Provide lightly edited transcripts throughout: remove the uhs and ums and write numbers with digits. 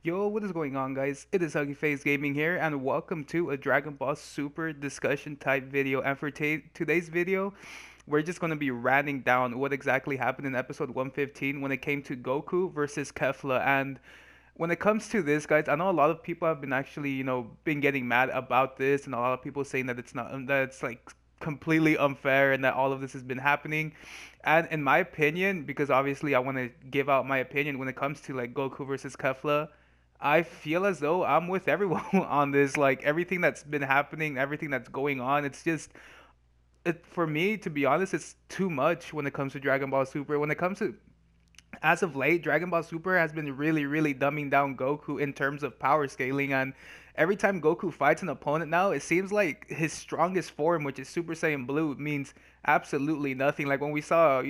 Yo, what is going on, guys? It is Huggy Face Gaming here, and welcome to a Dragon Ball Super discussion type video. And for today's video, we're just going to be ranting down what exactly happened in episode 115 when it came to Goku versus Kefla. And when it comes to this, guys, I know a lot of people have been actually, been getting mad about this, and a lot of people saying that it's not, that it's like completely unfair and that all of this has been happening. And in my opinion, because obviously I want to give out my opinion when it comes to like Goku versus Kefla, I feel as though I'm with everyone on this. Like everything that's been happening, everything that's going on, it's just for me, to be honest, it's too much when it comes to Dragon Ball Super. When it comes to as of late, Dragon Ball Super has been really, really dumbing down Goku in terms of power scaling. And every time Goku fights an opponent now, it seems like his strongest form, which is Super Saiyan Blue, means absolutely nothing. Like when we saw,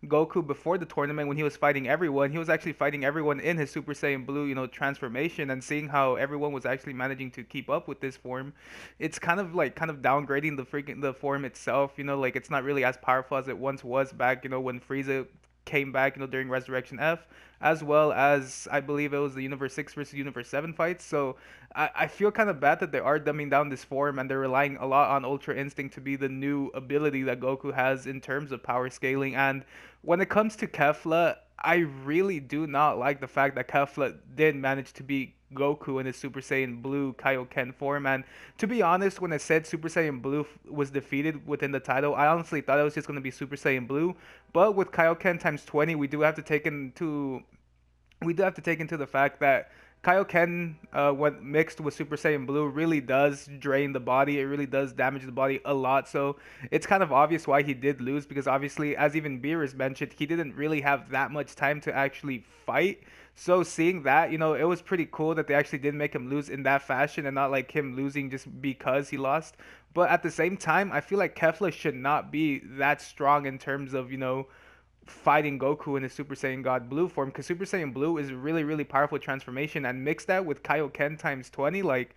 Goku before the tournament when he was fighting everyone, he was actually fighting everyone in his Super Saiyan Blue, transformation, and seeing how everyone was actually managing to keep up with this form, it's kind of downgrading the form itself, like it's not really as powerful as it once was back, when Frieza came back, during Resurrection F, as well as I believe it was the Universe 6 versus Universe 7 fights. So I feel kind of bad that they are dumbing down this form and they're relying a lot on Ultra Instinct to be the new ability that Goku has in terms of power scaling. And when it comes to Kefla, I really do not like the fact that Kefla did manage to beat Goku in his Super Saiyan Blue Kaioken form. And to be honest, when I said Super Saiyan Blue was defeated within the title, I honestly thought it was just going to be Super Saiyan Blue. But with Kaioken times 20, we do have to take into the fact that Kaioken, when mixed with Super Saiyan Blue, really does drain the body. It really does damage the body a lot. So it's kind of obvious why he did lose because obviously, as even Beerus mentioned, he didn't really have that much time to actually fight. So seeing that, it was pretty cool that they actually did make him lose in that fashion and not like him losing just because he lost. But at the same time, I feel like Kefla should not be that strong in terms of, fighting Goku in his Super Saiyan God Blue form because Super Saiyan Blue is a really, really powerful transformation and mix that with Kaioken times 20, like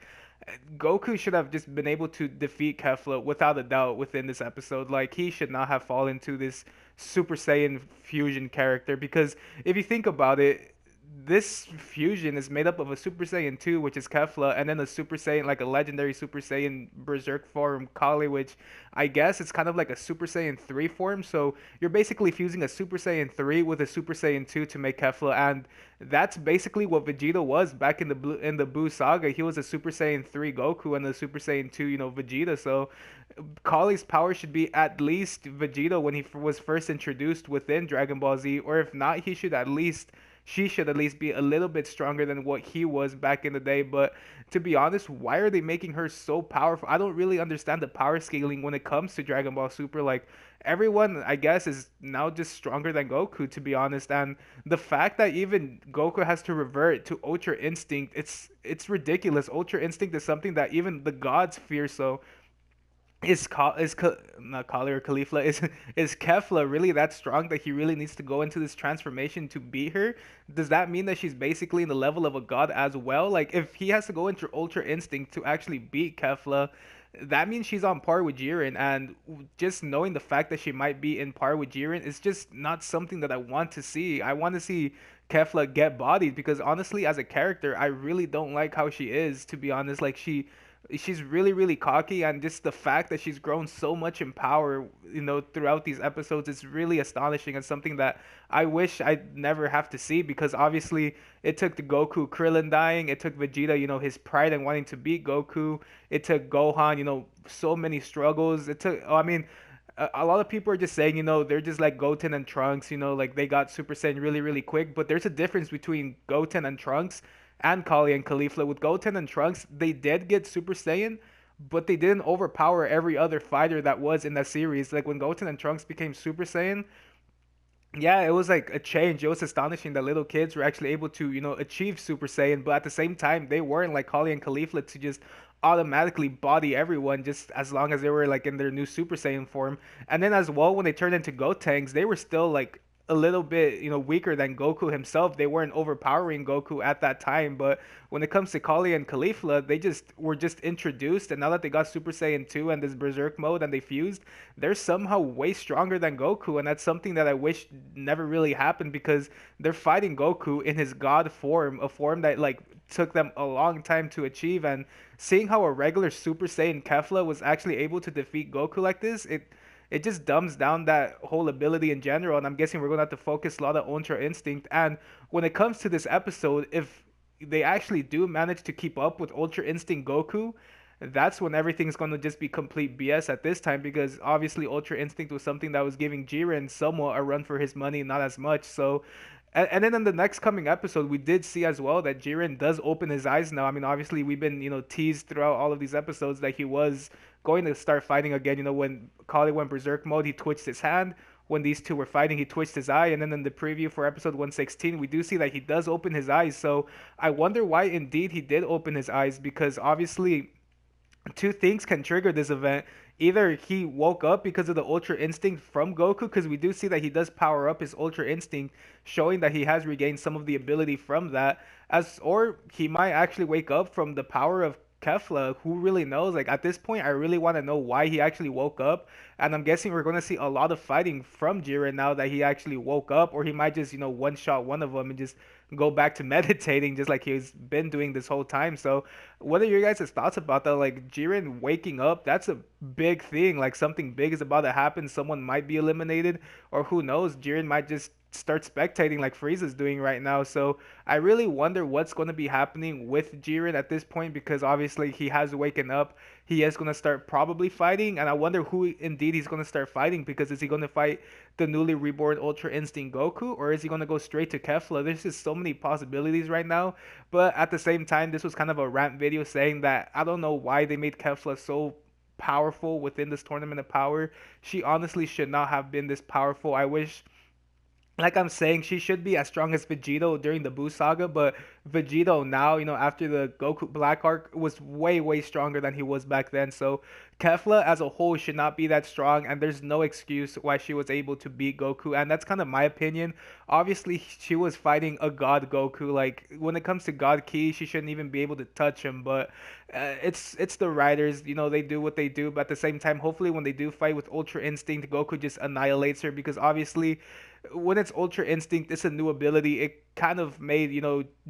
Goku should have just been able to defeat Kefla without a doubt within this episode. Like he should not have fallen to this Super Saiyan fusion character because if you think about it, this fusion is made up of a Super Saiyan 2, which is Kefla, and then a Super Saiyan, like a legendary Super Saiyan Berserk form, Kali, which I guess it's kind of like a Super Saiyan 3 form. So you're basically fusing a Super Saiyan 3 with a Super Saiyan 2 to make Kefla, and that's basically what Vegeta was back in the Buu saga. He was a Super Saiyan 3 Goku and a Super Saiyan 2, Vegeta. So Kali's power should be at least Vegeta when he was first introduced within Dragon Ball Z, or if not, she should at least be a little bit stronger than what he was back in the day. But to be honest, why are they making her so powerful? I don't really understand the power scaling when it comes to Dragon Ball Super. Like everyone, I guess, is now just stronger than Goku, to be honest. And the fact that even Goku has to revert to Ultra Instinct, it's ridiculous. Ultra Instinct is something that even the gods fear. So not Kali or Khalifa is Kefla really that strong that he really needs to go into this transformation to beat her? Does that mean that she's basically in the level of a god as well? Like if he has to go into Ultra Instinct to actually beat Kefla, that means she's on par with Jiren, and just knowing the fact that she might be in par with Jiren is just not something that I want to see. I want to see Kefla get bodied because honestly, as a character, I really don't like how she is. To be honest, like she's really really cocky, and just the fact that she's grown so much in power throughout these episodes is really astonishing and something that I wish I'd never have to see because obviously it took the Goku Krillin dying, it took Vegeta, his pride and wanting to beat Goku, it took Gohan, so many struggles, it took I mean a lot of people are just saying, they're just like Goten and Trunks, like they got Super Saiyan really, really quick. But there's a difference between Goten and Trunks and Kali and Caulifla. With Goten and Trunks, they did get Super Saiyan, but they didn't overpower every other fighter that was in that series. Like when Goten and Trunks became Super Saiyan, yeah, it was like a change. It was astonishing that little kids were actually able to, achieve Super Saiyan, but at the same time, they weren't like Kali and Caulifla to just automatically body everyone just as long as they were like in their new Super Saiyan form. And then as well, when they turned into Gotenks, they were still like a little bit, weaker than Goku himself. They weren't overpowering Goku at that time, but when it comes to Kali and Caulifla, they just were just introduced, and now that they got Super Saiyan 2 and this Berserk mode and they fused, they're somehow way stronger than Goku, and that's something that I wish never really happened because they're fighting Goku in his god form, a form that like took them a long time to achieve, and seeing how a regular Super Saiyan Kefla was actually able to defeat Goku like this, it just dumbs down that whole ability in general, and I'm guessing we're gonna have to focus a lot on Ultra Instinct. And when it comes to this episode, if they actually do manage to keep up with Ultra Instinct Goku, that's when everything's gonna just be complete BS at this time because obviously Ultra Instinct was something that was giving Jiren somewhat a run for his money, not as much. So and then in the next coming episode, we did see as well that Jiren does open his eyes now. I mean, obviously, we've been, teased throughout all of these episodes that he was going to start fighting again. When Kali went Berserk mode, he twitched his hand. When these two were fighting, he twitched his eye. And then in the preview for episode 116, we do see that he does open his eyes. So I wonder why indeed he did open his eyes because obviously two things can trigger this event. Either he woke up because of the Ultra Instinct from Goku, because we do see that he does power up his Ultra Instinct, showing that he has regained some of the ability from that, or he might actually wake up from the power of Kefla. Who really knows? Like at this point, I really want to know why he actually woke up, and I'm guessing we're going to see a lot of fighting from Jiren now that he actually woke up, or he might just one shot one of them and just go back to meditating just like he's been doing this whole time. So what are your guys' thoughts about that? Like Jiren waking up, that's a big thing. Like something big is about to happen. Someone might be eliminated, or who knows, Jiren might just start spectating like Frieza's doing right now. So I really wonder what's going to be happening with Jiren at this point because obviously he has waken up. He is going to start probably fighting, and I wonder who indeed he's going to start fighting because is he going to fight the newly reborn Ultra Instinct Goku, or is he going to go straight to Kefla? There's just so many possibilities right now, but at the same time, this was kind of a rant video saying that I don't know why they made Kefla so powerful within this tournament of power. She honestly should not have been this powerful. I wish, like I'm saying, she should be as strong as Vegito during the Buu saga, but Vegito now, after the Goku Black arc, was way, way stronger than he was back then. So Kefla as a whole should not be that strong, and there's no excuse why she was able to beat Goku, and that's kind of my opinion. Obviously, she was fighting a God Goku. Like, when it comes to God Ki, she shouldn't even be able to touch him, but it's the writers, they do what they do, but at the same time, hopefully when they do fight with Ultra Instinct, Goku just annihilates her, because obviously when it's Ultra Instinct, it's a new ability. It kind of made,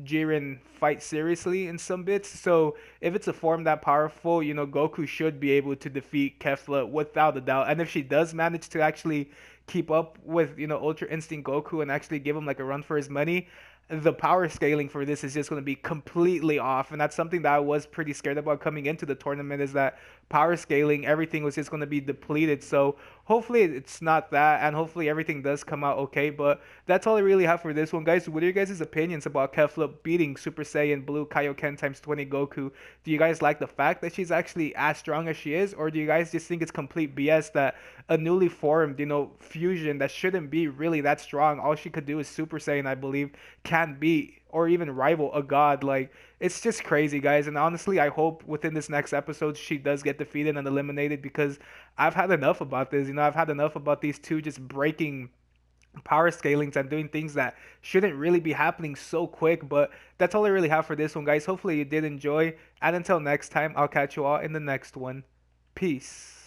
Jiren fight seriously in some bits. So if it's a form that powerful, Goku should be able to defeat Kefla without a doubt. And if she does manage to actually keep up with, Ultra Instinct Goku and actually give him like a run for his money, the power scaling for this is just going to be completely off, and that's something that I was pretty scared about coming into the tournament, is that power scaling, everything was just going to be depleted. So hopefully it's not that, and hopefully everything does come out okay. But that's all I really have for this one, guys. What are your guys' opinions about Kefla beating Super Saiyan Blue Kaioken times 20 Goku? Do you guys like the fact that she's actually as strong as she is, or do you guys just think it's complete BS that a newly formed, fusion that shouldn't be really that strong, all she could do is Super Saiyan, I believe, can beat or even rival a god? Like, it's just crazy, guys. And honestly, I hope within this next episode she does get defeated and eliminated, because I've had enough about this. I've had enough about these two just breaking power scalings and doing things that shouldn't really be happening so quick. But that's all I really have for this one, guys. Hopefully you did enjoy, and until next time, I'll catch you all in the next one. Peace.